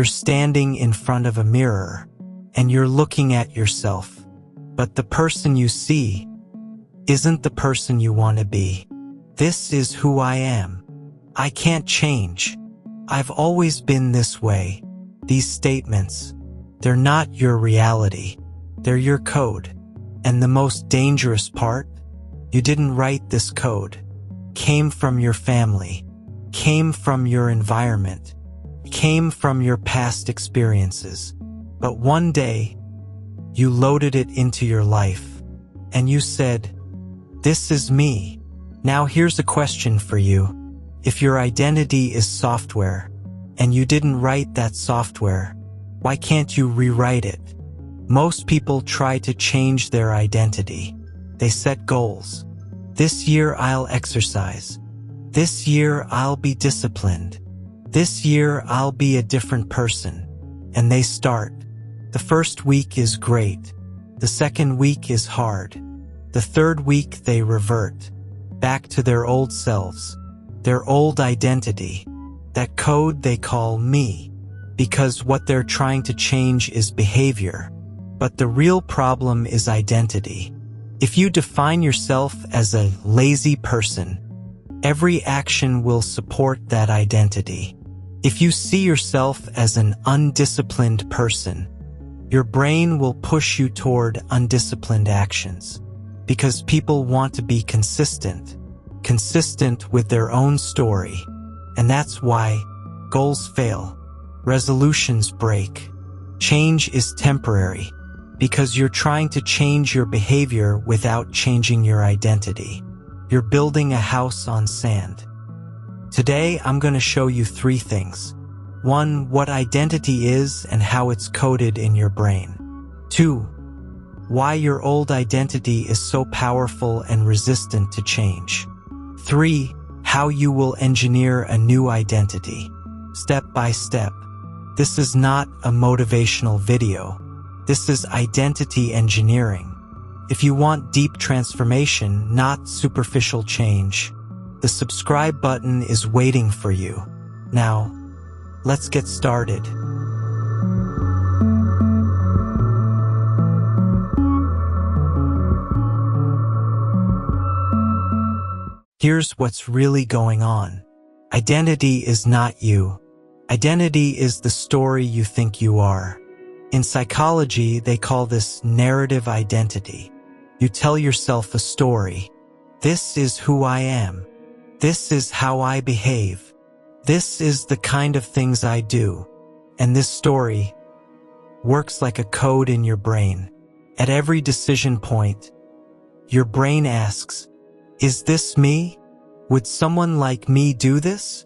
You're standing in front of a mirror, and you're looking at yourself. But the person you see isn't the person you want to be. This is who I am. I can't change. I've always been this way. These statements, they're not your reality. They're your code. And the most dangerous part, you didn't write this code. Came from your family, came from your environment, came from your past experiences. But one day, you loaded it into your life, and you said, "This is me." Now here's a question for you. If your identity is software, and you didn't write that software, why can't you rewrite it? Most people try to change their identity. They set goals. This year I'll exercise. This year I'll be disciplined. This year I'll be a different person. And they start. The first week is great. The second week is hard. The third week they revert back to their old selves, their old identity, that code they call me, because what they're trying to change is behavior. But the real problem is identity. If you define yourself as a lazy person, every action will support that identity. If you see yourself as an undisciplined person, your brain will push you toward undisciplined actions. Because people want to be consistent with their own story. And that's why goals fail, resolutions break. Change is temporary, because you're trying to change your behavior without changing your identity. You're building a house on sand. Today, I'm going to show you 3 things. 1, what identity is and how it's coded in your brain. 2, why your old identity is so powerful and resistant to change. 3, how you will engineer a new identity, step by step. This is not a motivational video. This is identity engineering. If you want deep transformation, not superficial change, the subscribe button is waiting for you. Now, let's get started. Here's what's really going on. Identity is not you. Identity is the story you think you are. In psychology, they call this narrative identity. You tell yourself a story. This is who I am. This is how I behave. This is the kind of things I do. And this story works like a code in your brain. At every decision point, your brain asks, is this me? Would someone like me do this?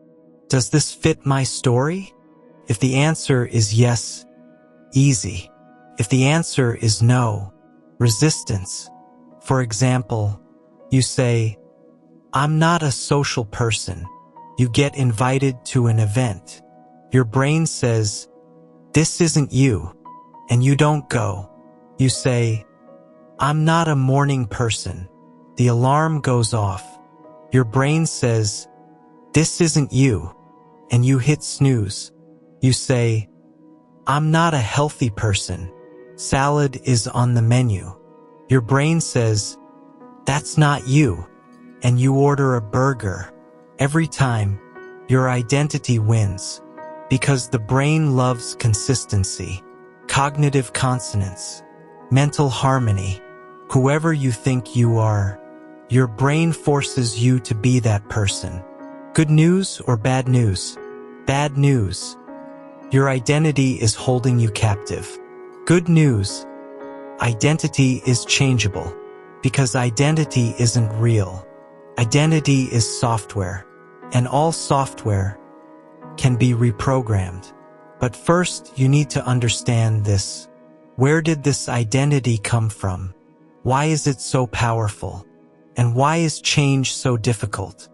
Does this fit my story? If the answer is yes, easy. If the answer is no, resistance. For example, you say, I'm not a social person. You get invited to an event. Your brain says, this isn't you, and you don't go. You say, I'm not a morning person. The alarm goes off. Your brain says, this isn't you, and you hit snooze. You say, I'm not a healthy person. Salad is on the menu. Your brain says, that's not you, and you order a burger. Every time, your identity wins, because the brain loves consistency, cognitive consonance, mental harmony. Whoever you think you are, your brain forces you to be that person. Good news or bad news? Bad news. Your identity is holding you captive. Good news. Identity is changeable, because identity isn't real. Identity is software, and all software can be reprogrammed. But first, you need to understand this. Where did this identity come from? Why is it so powerful? And why is change so difficult?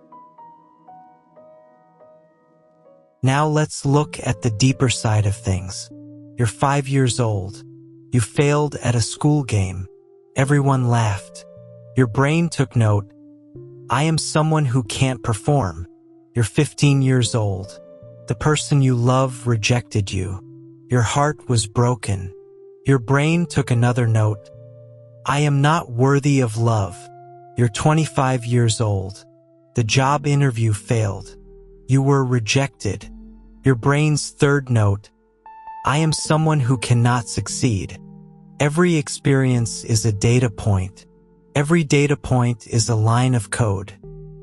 Now let's look at the deeper side of things. You're 5 years old. You failed at a school game. Everyone laughed. Your brain took note. I am someone who can't perform. You're 15 years old. The person you love rejected you. Your heart was broken. Your brain took another note. I am not worthy of love. You're 25 years old. The job interview failed. You were rejected. Your brain's third note. I am someone who cannot succeed. Every experience is a data point. Every data point is a line of code.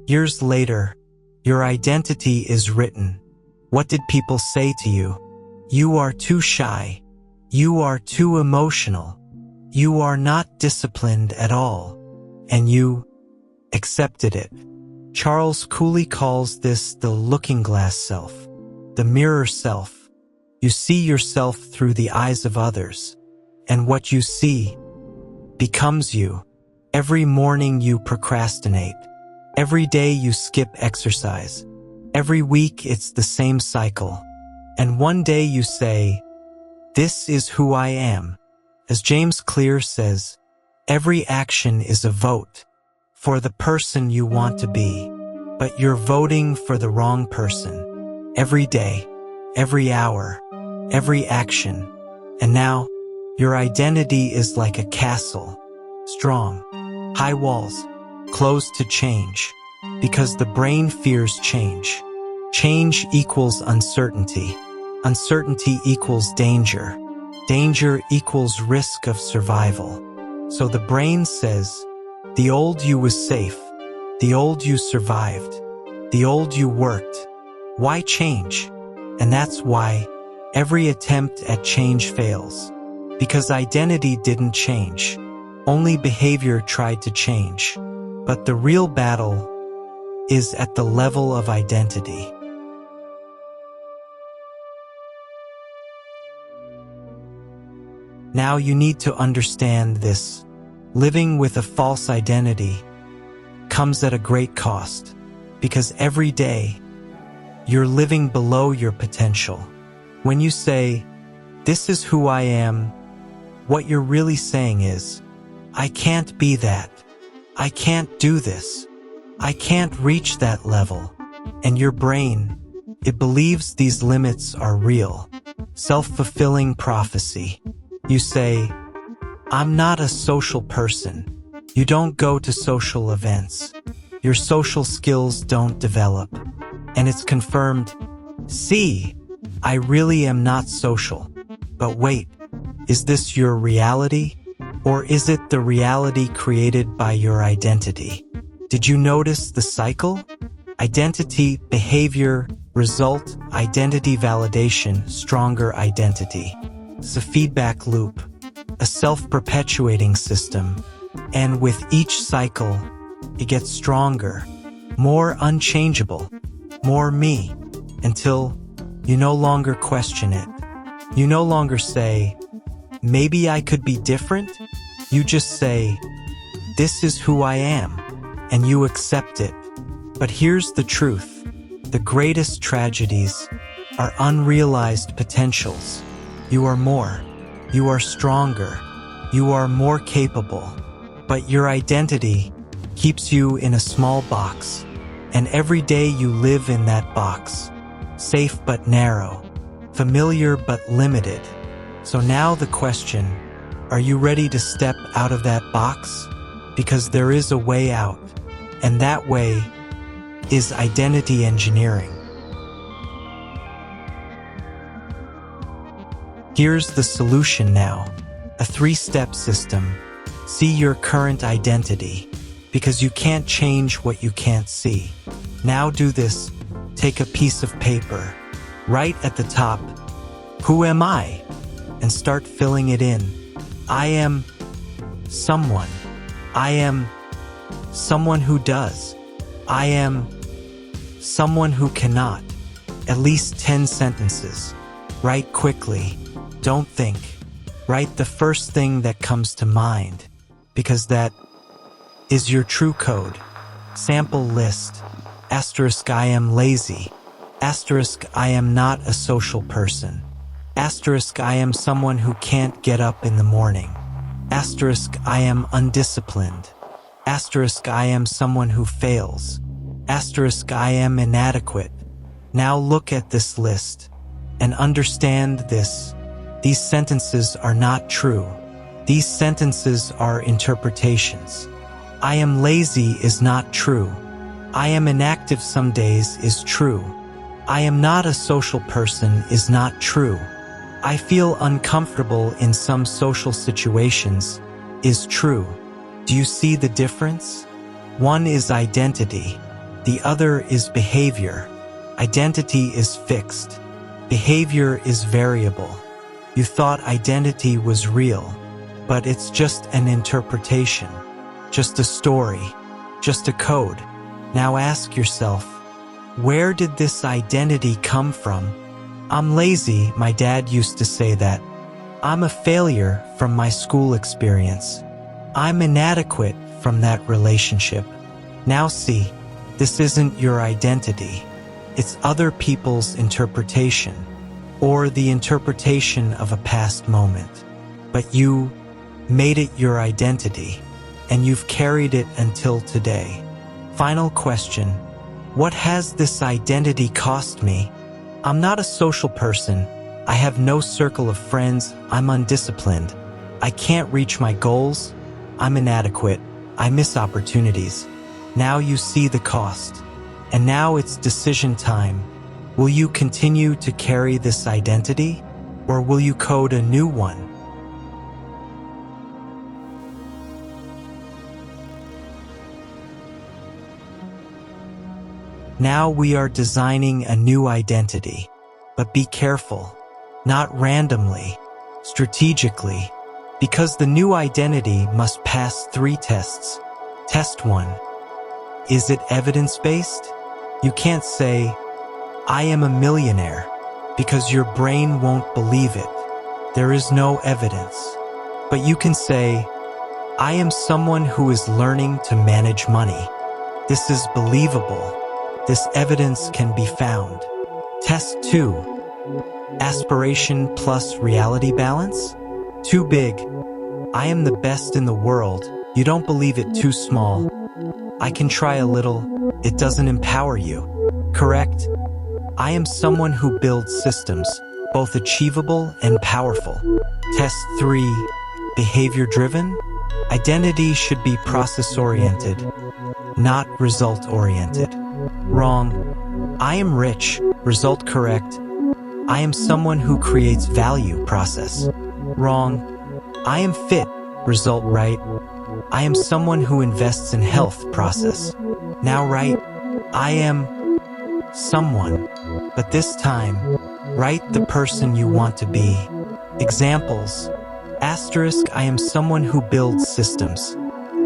Years later, your identity is written. What did people say to you? You are too shy. You are too emotional. You are not disciplined at all. And you accepted it. Charles Cooley calls this the looking glass self, the mirror self. You see yourself through the eyes of others, and what you see becomes you. Every morning you procrastinate. Every day you skip exercise. Every week it's the same cycle. And one day you say, this is who I am. As James Clear says, every action is a vote for the person you want to be, but you're voting for the wrong person. Every day, every hour, every action. And now, your identity is like a castle. Strong, high walls, closed to change. Because the brain fears change. Change equals uncertainty. Uncertainty equals danger. Danger equals risk of survival. So the brain says, the old you was safe. The old you survived. The old you worked. Why change? And that's why every attempt at change fails. Because identity didn't change. Only behavior tried to change. But the real battle is at the level of identity. Now you need to understand this. Living with a false identity comes at a great cost, because every day you're living below your potential. When you say, this is who I am, what you're really saying is, I can't be that. I can't do this. I can't reach that level. And your brain, it believes these limits are real. Self-fulfilling prophecy. You say, I'm not a social person. You don't go to social events. Your social skills don't develop. And it's confirmed, see, I really am not social. But wait, is this your reality? Or is it the reality created by your identity? Did you notice the cycle? Identity, behavior, result, identity validation, stronger identity. It's a feedback loop, a self-perpetuating system. And with each cycle, it gets stronger, more unchangeable, more me, until you no longer question it. You no longer say, maybe I could be different. You just say, this is who I am, and you accept it. But here's the truth. The greatest tragedies are unrealized potentials. You are more. You are stronger. You are more capable. But your identity keeps you in a small box. And every day you live in that box. Safe but narrow. Familiar but limited. So now the question, are you ready to step out of that box? Because there is a way out. And that way is identity engineering. Here's the solution now. A 3-step system. See your current identity. Because you can't change what you can't see. Now do this. Take a piece of paper. Write at the top, who am I? And start filling it in. I am someone. I am someone who does. I am someone who cannot. At least 10 sentences. Write quickly. Don't think. Write the first thing that comes to mind. Because that is your true code. Sample list. Asterisk I am lazy. Asterisk I am not a social person. Asterisk I am someone who can't get up in the morning. Asterisk I am undisciplined. Asterisk I am someone who fails. Asterisk I am inadequate. Now look at this list and understand this. These sentences are not true. These sentences are interpretations. I am lazy is not true. I am inactive some days is true. I am not a social person is not true. I feel uncomfortable in some social situations is true. Do you see the difference? One is identity. The other is behavior. Identity is fixed. Behavior is variable. You thought identity was real, but it's just an interpretation, just a story, just a code. Now ask yourself, where did this identity come from? I'm lazy, my dad used to say that. I'm a failure from my school experience. I'm inadequate from that relationship. Now see, this isn't your identity. It's other people's interpretation, or the interpretation of a past moment. But you made it your identity, and you've carried it until today. Final question, what has this identity cost me? I'm not a social person. I have no circle of friends. I'm undisciplined. I can't reach my goals. I'm inadequate. I miss opportunities. Now you see the cost. And now it's decision time. Will you continue to carry this identity, or will you code a new one? Now we are designing a new identity. But be careful, not randomly, strategically, because the new identity must pass 3 tests. Test 1. Is it evidence-based? You can't say, I am a millionaire, because your brain won't believe it. There is no evidence. But you can say, I am someone who is learning to manage money. This is believable. This evidence can be found. Test 2. Aspiration plus reality balance? Too big. I am the best in the world. You don't believe it. Too small. I can try a little. It doesn't empower you. Correct? I am someone who builds systems, both achievable and powerful. Test 3. Behavior-driven? Identity should be process-oriented, not result-oriented. Wrong. I am rich. Result correct. I am someone who creates value. Process. Wrong. I am fit. Result right. I am someone who invests in health. Process. Now right. I am someone. But this time, write the person you want to be. Examples. Asterisk, I am someone who builds systems.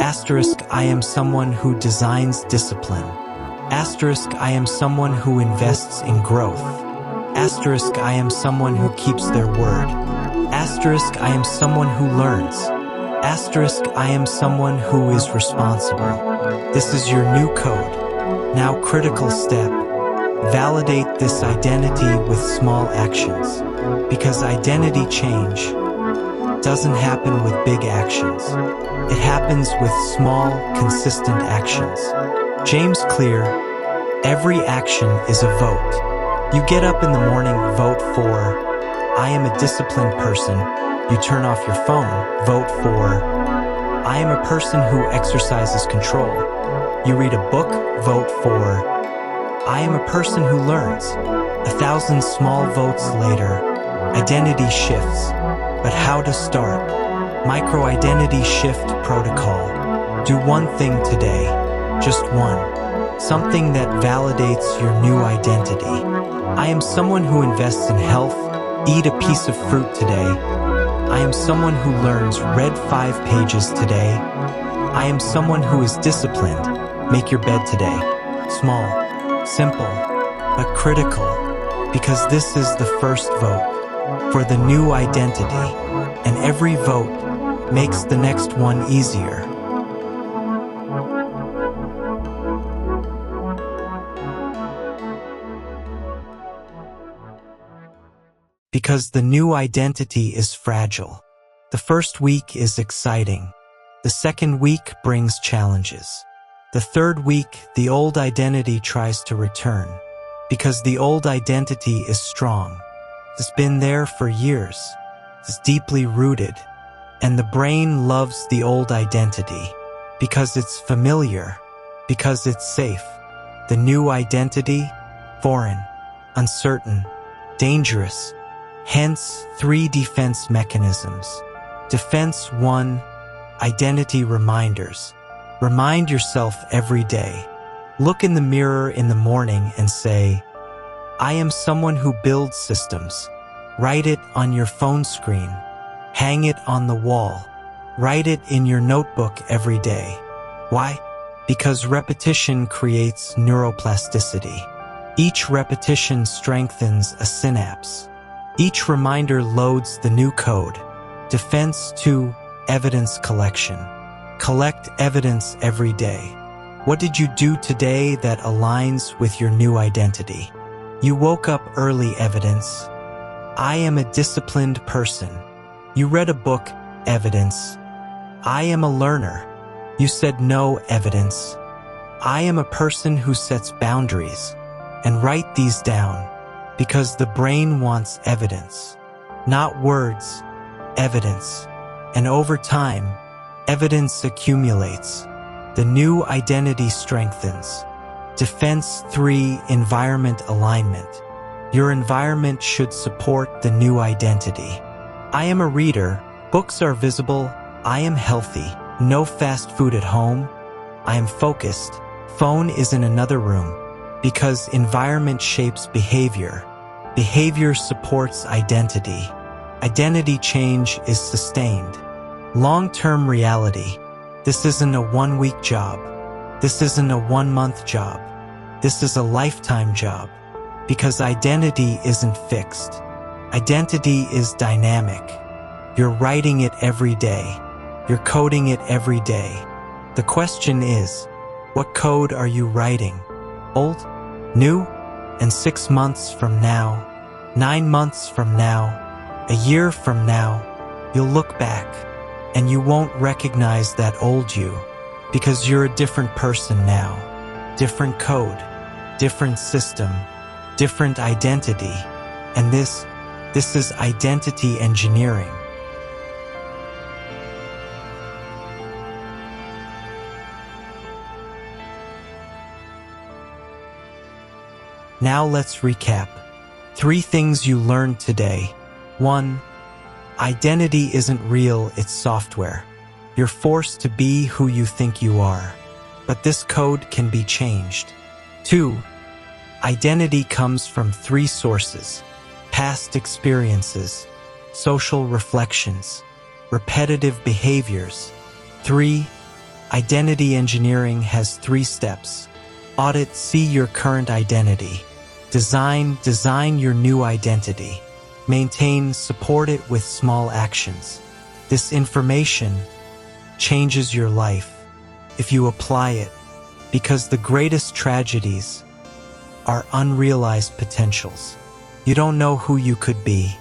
Asterisk, I am someone who designs discipline. Asterisk, I am someone who invests in growth. Asterisk, I am someone who keeps their word. Asterisk, I am someone who learns. Asterisk, I am someone who is responsible. This is your new code. Now, critical step. Validate this identity with small actions. Because identity change doesn't happen with big actions. It happens with small, consistent actions. James Clear, every action is a vote. You get up in the morning, vote for, I am a disciplined person. You turn off your phone, vote for, I am a person who exercises control. You read a book, vote for, I am a person who learns. 1,000 small votes later, identity shifts. But how to start? Micro-identity shift protocol. Do one thing today. Just one. Something that validates your new identity. I am someone who invests in health. Eat a piece of fruit today. I am someone who learns. Read 5 pages today. I am someone who is disciplined. Make your bed today. Small. Simple, but critical, because this is the first vote for the new identity, and every vote makes the next one easier. Because the new identity is fragile. The first week is exciting. The second week brings challenges. The third week, the old identity tries to return, because the old identity is strong. It's been there for years. is deeply rooted, and the brain loves the old identity because it's familiar, because it's safe. The new identity, foreign, uncertain, dangerous. Hence, 3 defense mechanisms. Defense 1, identity reminders. Remind yourself every day. Look in the mirror in the morning and say, I am someone who builds systems. Write it on your phone screen. Hang it on the wall. Write it in your notebook every day. Why? Because repetition creates neuroplasticity. Each repetition strengthens a synapse. Each reminder loads the new code. Defense 2, evidence collection. Collect evidence every day. What did you do today that aligns with your new identity? You woke up early, evidence. I am a disciplined person. You read a book, evidence. I am a learner. You said no, evidence. I am a person who sets boundaries. And write these down, because the brain wants evidence, not words, evidence. And over time, evidence accumulates. The new identity strengthens. Defense 3, environment alignment. Your environment should support the new identity. I am a reader. Books are visible. I am healthy. No fast food at home. I am focused. Phone is in another room. Because environment shapes behavior. Behavior supports identity. Identity change is sustained. Long-term reality. This isn't a one-week job. This isn't a one-month job. This is a lifetime job. Because identity isn't fixed. Identity is dynamic. You're writing it every day. You're coding it every day. The question is, what code are you writing? Old? New? And 6 months from now, 9 months from now, a year from now, you'll look back and you won't recognize that old you because you're a different person now. Different code, different system, different identity. And this is identity engineering. Now let's recap. 3 things you learned today. 1. Identity isn't real, it's software. You're forced to be who you think you are. But this code can be changed. 2. Identity comes from 3 sources: past experiences, social reflections, repetitive behaviors. 3. Identity engineering has 3 steps. Audit, see your current identity. Design your new identity. Maintain, support it with small actions. This information changes your life if you apply it, because the greatest tragedies are unrealized potentials. You don't know who you could be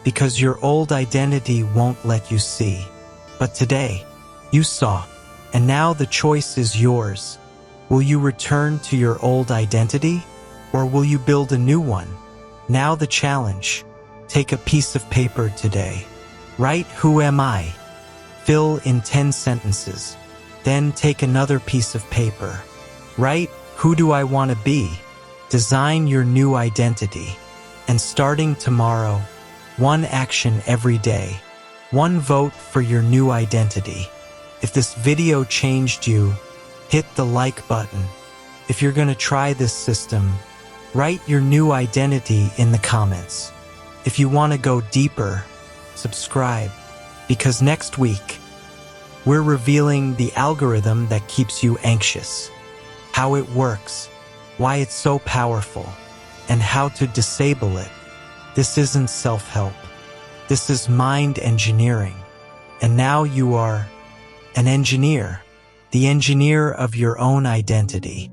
because your old identity won't let you see. But today, you saw, and now the choice is yours. Will you return to your old identity? Or will you build a new one? Now the challenge. Take a piece of paper today. Write, who am I? Fill in 10 sentences. Then take another piece of paper. Write, who do I want to be? Design your new identity. And starting tomorrow, 1 action every day. 1 vote for your new identity. If this video changed you, hit the like button. If you're going to try this system, write your new identity in the comments. If you want to go deeper, subscribe, because next week, we're revealing the algorithm that keeps you anxious, how it works, why it's so powerful, and how to disable it. This isn't self-help. This is mind engineering. And now you are an engineer, the engineer of your own identity.